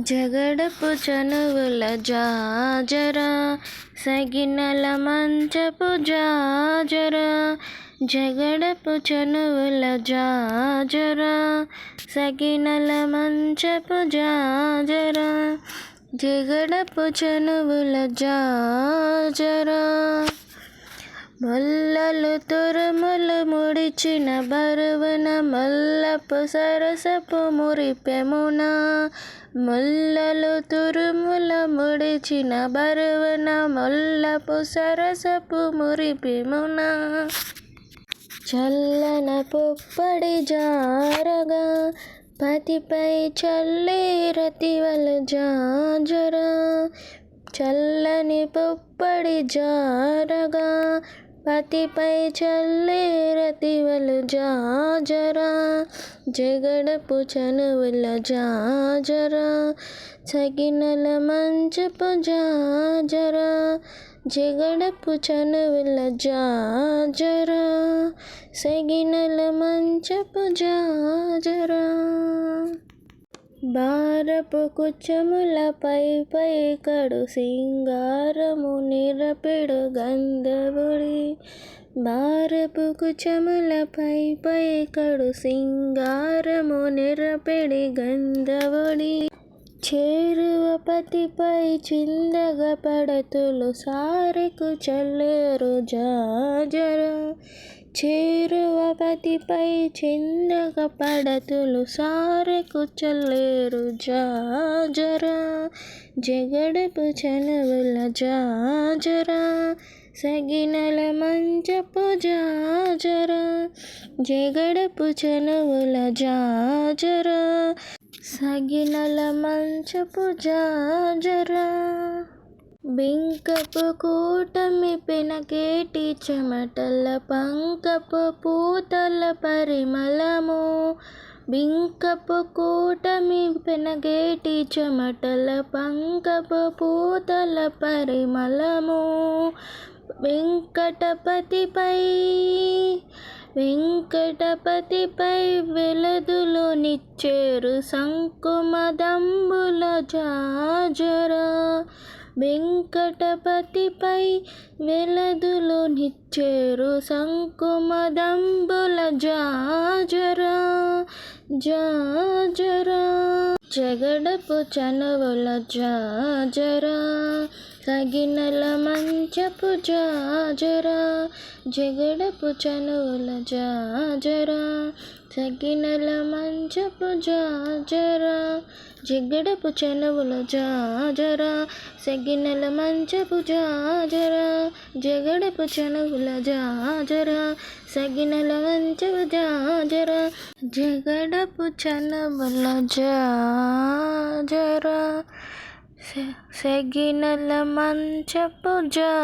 జగడపు చనువుల జాజరా సగినల మంచపు జాజరా జగడపు చనువుల జాజరా సగినల మంచపు జాజరా జగడపు చనువుల జాజరా మొల్లలు తురుములు ముడిచిన బరువున మల్లపు సరసపు మురిపెమున మొల్లలు తురుముల ముడిచిన బరువున మొల్లపు సరసపు మురిపెమున చల్లన పుప్పడి జారగా పతిపై చల్లి రతివలు జాజరా చల్లని పుప్పడి జారగా పతిపై చల్లి రతివలు జాజరా జగడపు చనువుల జాజరా సగినల మంచపు జాజరా జగడపు చనువుల జాజరా సగినల మంచపు జాజరా బారపు కుచముల పై కడు సింగారము నిరపిడు గంధవుడి బారపు కుచముల పై కడు సింగారము నిరపిడి గంధవుడి చేరువ పతిపై చిందగ పడతులు సారెకు చల్లేరు జాజరా చేరువ పతిపై చిందగ పడతులు సారెకు చల్లేరు జాజరా జగడపు చనువుల జాజరా సగినల మంచపు జాజరా జగడపు చనువుల జాజరా సగినల మంచపు జాజరా బింకపు కూటమి పినకేటి చెమటల పంకపు పూతల పరిమళము బింకపు కూటమి పినకేటి చెమటల పంకపు పూతల పరిమళము వెంకటపతిపై వెలదులు నిచ్చేరు సంకుమదంబుల జాజరా వెంకటపతిపై వెలదులు నిచ్చేరు సంకుమదంబుల జాజరా జాజరా జగడపు చనువుల జాజరా సగినల మంచపు జాజరా జగడపు చనువుల జాజరా సగినల మంచపు జాజరా జగడపు చనువుల జాజరా సగినల మంచపు జాజరా జగడపు చనువుల జాజరా సగినల మంచపు జాజరా జగడపు చనువుల జాజరా సగినల మంచపు జాజరా